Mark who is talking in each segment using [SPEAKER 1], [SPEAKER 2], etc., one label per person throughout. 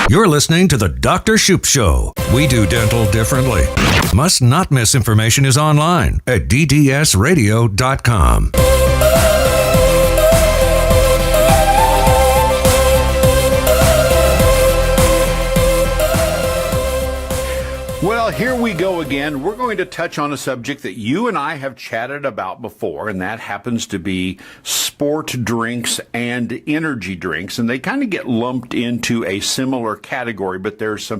[SPEAKER 1] You're listening to the Dr. Shoup Show. We do dental differently. Must not miss information is online at ddsradio.com.
[SPEAKER 2] Well, here we go again. We're going to touch on a subject that you and I have chatted about before, and that happens to be sport drinks and energy drinks. And they kind of get lumped into a similar category, but there's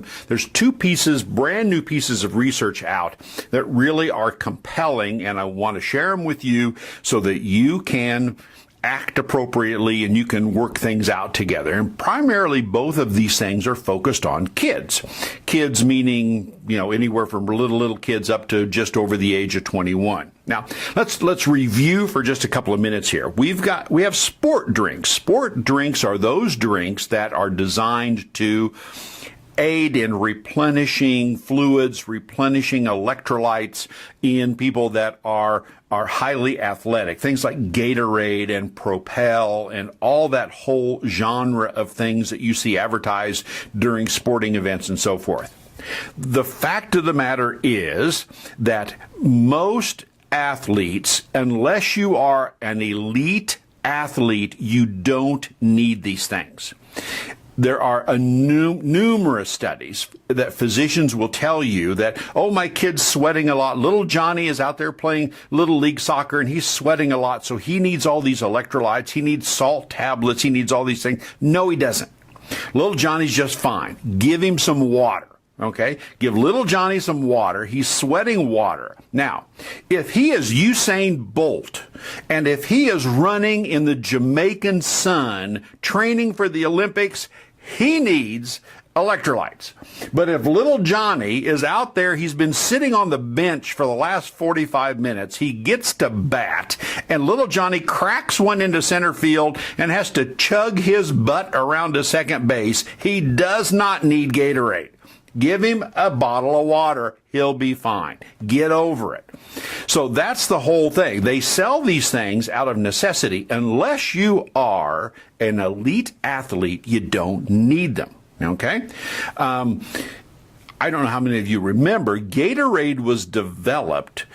[SPEAKER 2] two pieces, brand new pieces of research out that really are compelling, and I want to share them with you so that you can act appropriately and you can work things out together. And primarily both of these things are focused on kids. Kids meaning, anywhere from little kids up to just over the age of 21. Now, let's review for just a couple of minutes here. We have sport drinks. Sport drinks are those drinks that are designed to aid in replenishing fluids, replenishing electrolytes in people that are highly athletic. Things like Gatorade and Propel and all that whole genre of things that you see advertised during sporting events and so forth. The fact of the matter is that most athletes, unless you are an elite athlete, you don't need these things. There are numerous studies that physicians will tell you that, oh, my kid's sweating a lot. Little Johnny is out there playing little league soccer and he's sweating a lot, so he needs all these electrolytes. He needs salt tablets. He needs all these things. No, he doesn't. Little Johnny's just fine. Give him some water. Okay? Give little Johnny some water. He's sweating water. Now, if he is Usain Bolt, and if he is running in the Jamaican sun, training for the Olympics, he needs electrolytes. But if little Johnny is out there, he's been sitting on the bench for the last 45 minutes, he gets to bat, and little Johnny cracks one into center field and has to chug his butt around to second base, he does not need Gatorade. Give him a bottle of water. He'll be fine. Get over it. So that's the whole thing. They sell these things out of necessity. Unless you are an elite athlete, you don't need them. Okay? I don't know how many of you remember, Gatorade was developed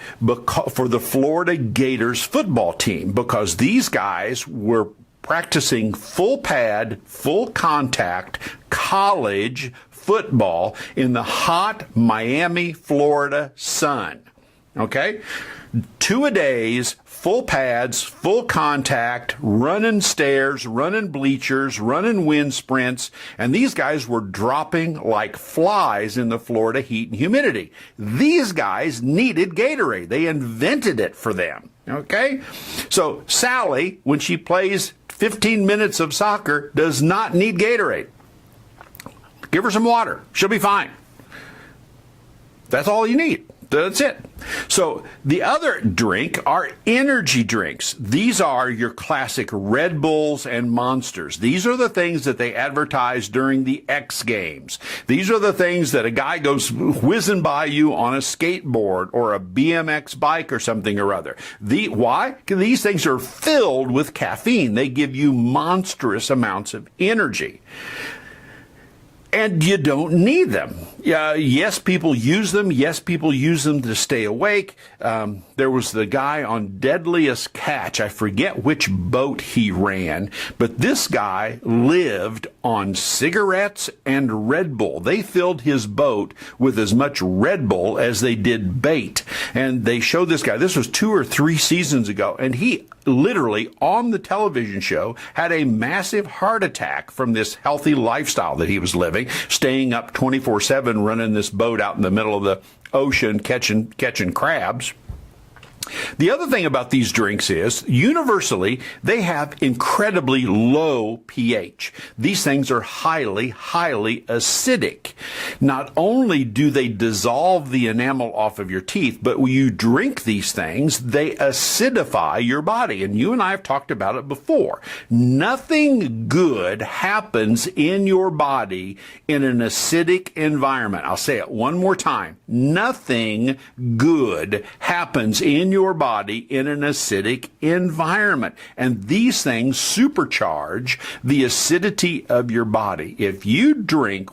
[SPEAKER 2] for the Florida Gators football team because these guys were practicing full pad, full contact, college football in the hot Miami, Florida sun. Okay? 2-a-days, full pads, full contact, running stairs, running bleachers, running wind sprints, and these guys were dropping like flies in the Florida heat and humidity. These guys needed Gatorade. They invented it for them. Okay? So Sally, when she plays 15 minutes of soccer, does not need Gatorade. Give her some water. She'll be fine. That's all you need. That's it. So the other drink are energy drinks. These are your classic Red Bulls and Monsters. These are the things that they advertise during the X Games. These are the things that a guy goes whizzing by you on a skateboard or a BMX bike or something or other. Why? Because these things are filled with caffeine. They give you monstrous amounts of energy. And you don't need them. Yes, people use them. Yes, people use them to stay awake. There was the guy on Deadliest Catch. I forget which boat he ran, but this guy lived on cigarettes and Red Bull. They filled his boat with as much Red Bull as they did bait. And they showed this guy. This was 2 or 3 seasons ago, and he literally on the television show had a massive heart attack from this healthy lifestyle that he was living, staying up 24/7 running this boat out in the middle of the ocean catching crabs. The other thing about these drinks is, universally, they have incredibly low pH. These things are highly, highly acidic. Not only do they dissolve the enamel off of your teeth, but when you drink these things, they acidify your body. And you and I have talked about it before. Nothing good happens in your body in an acidic environment. I'll say it one more time. Nothing good happens in your body in an acidic environment. And these things supercharge the acidity of your body. If you drink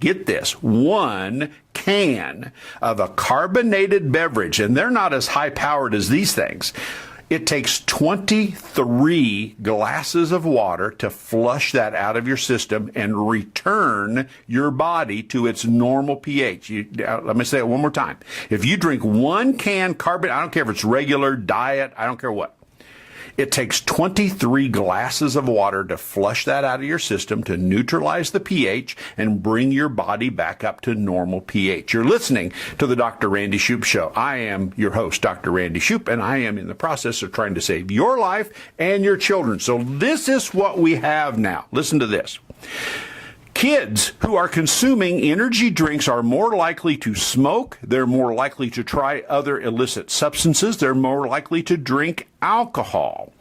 [SPEAKER 2] get this, one can of a carbonated beverage, and they're not as high-powered as these things, it takes 23 glasses of water to flush that out of your system and return your body to its normal pH. Let me say it one more time. If you drink one can I don't care if it's regular, diet, I don't care what. It takes 23 glasses of water to flush that out of your system, to neutralize the pH and bring your body back up to normal pH. You're listening to the Dr. Randy Shoup Show. I am your host, Dr. Randy Shoup, and I am in the process of trying to save your life and your children. So this is what we have now. Listen to this. Kids who are consuming energy drinks are more likely to smoke. They're more likely to try other illicit substances. They're more likely to drink alcohol.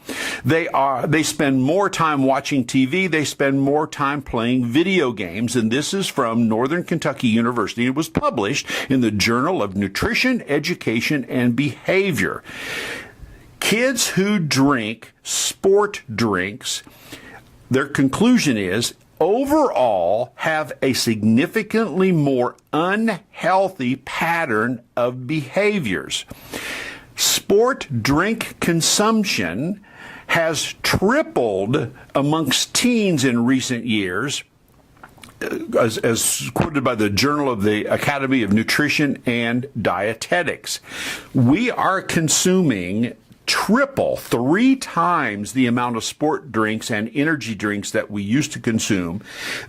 [SPEAKER 2] They spend more time watching TV. They spend more time playing video games. And this is from Northern Kentucky University. It was published in the Journal of Nutrition, Education, and Behavior. Kids who drink sport drinks, their conclusion is, overall have a significantly more unhealthy pattern of behaviors. Sport drink consumption has tripled amongst teens in recent years, as quoted by the Journal of the Academy of Nutrition and Dietetics. We are consuming three times the amount of sport drinks and energy drinks that we used to consume.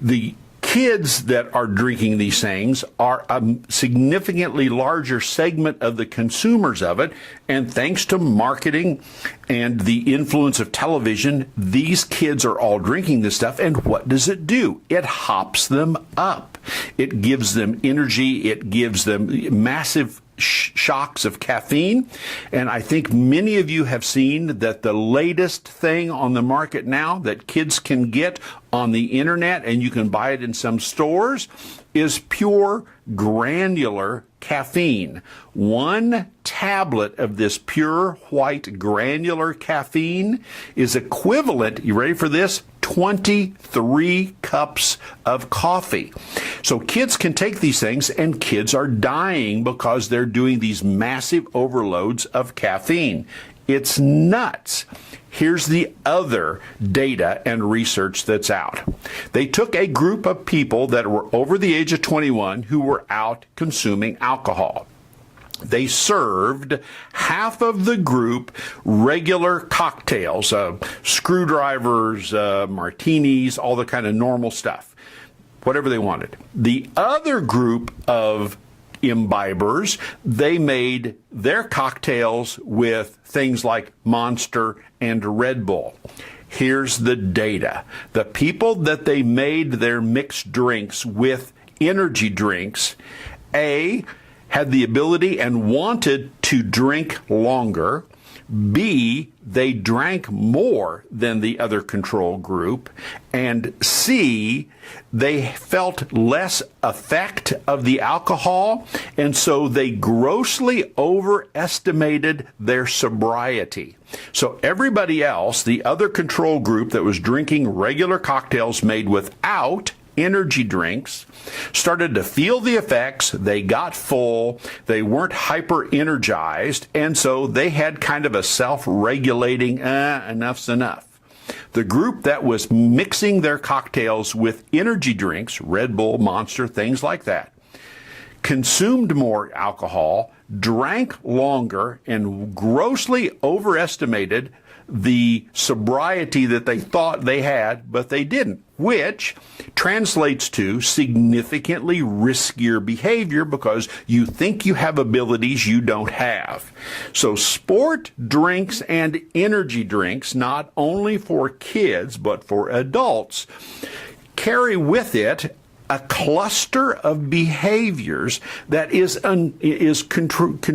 [SPEAKER 2] The kids that are drinking these things are a significantly larger segment of the consumers of it, and thanks to marketing and the influence of television, these kids are all drinking this stuff, and what does it do? It hops them up. It gives them energy. It gives them massive shocks of caffeine. And I think many of you have seen that the latest thing on the market now that kids can get on the internet, and you can buy it in some stores, is pure granular caffeine. One tablet of this pure white granular caffeine is equivalent, you ready for this, 23 cups of coffee. So kids can take these things, and kids are dying because they're doing these massive overloads of caffeine. It's nuts. Here's the other data and research that's out. They took a group of people that were over the age of 21 who were out consuming alcohol. They served half of the group regular cocktails, screwdrivers, martinis, all the kind of normal stuff, whatever they wanted. The other group of imbibers, they made their cocktails with things like Monster and Red Bull. Here's the data. The people that they made their mixed drinks with energy drinks, A, had the ability and wanted to drink longer. B, they drank more than the other control group. And C, they felt less effect of the alcohol, and so they grossly overestimated their sobriety. So everybody else, the other control group that was drinking regular cocktails made without energy drinks, started to feel the effects. They got full. They weren't hyper energized. And so they had kind of a self-regulating, enough's enough. The group that was mixing their cocktails with energy drinks, Red Bull, Monster, things like that, consumed more alcohol, drank longer, and grossly overestimated the sobriety that they thought they had, but they didn't, which translates to significantly riskier behavior because you think you have abilities you don't have. So sport drinks and energy drinks, not only for kids but for adults, carry with it a cluster of behaviors that is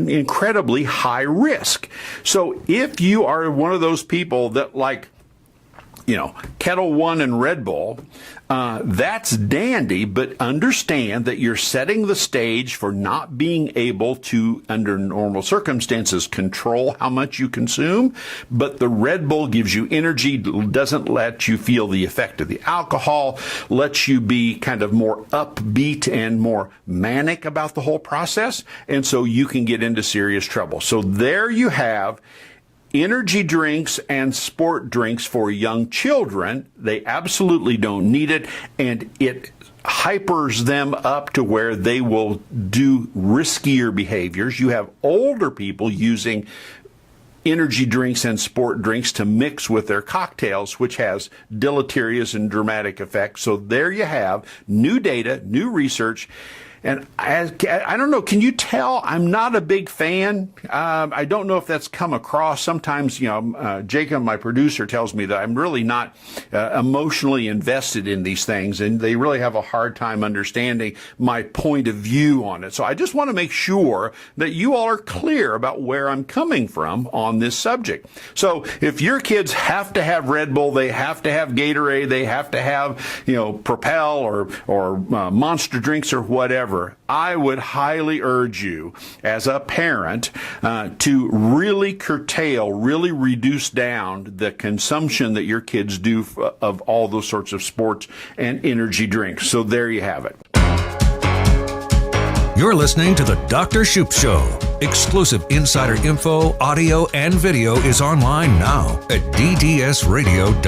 [SPEAKER 2] incredibly high risk. So if you are one of those people that like Kettle One and Red Bull, that's dandy, but understand that you're setting the stage for not being able to, under normal circumstances, control how much you consume. But the Red Bull gives you energy, doesn't let you feel the effect of the alcohol, lets you be kind of more upbeat and more manic about the whole process. And so you can get into serious trouble. So there you have energy drinks and sport drinks for young children. They absolutely don't need it, and it hypers them up to where they will do riskier behaviors. You have older people using energy drinks and sport drinks to mix with their cocktails, which has deleterious and dramatic effects. So there you have new data, new research. And I don't know, can you tell I'm not a big fan? I don't know if that's come across. Sometimes, Jacob, my producer, tells me that I'm really not emotionally invested in these things, and they really have a hard time understanding my point of view on it. So I just want to make sure that you all are clear about where I'm coming from on this subject. So if your kids have to have Red Bull, they have to have Gatorade, they have to have, Propel or Monster drinks or whatever, I would highly urge you as a parent to really curtail, really reduce down the consumption that your kids do of all those sorts of sports and energy drinks. So there you have it.
[SPEAKER 1] You're listening to The Dr. Shoup Show. Exclusive insider info, audio, and video is online now at ddsradio.com.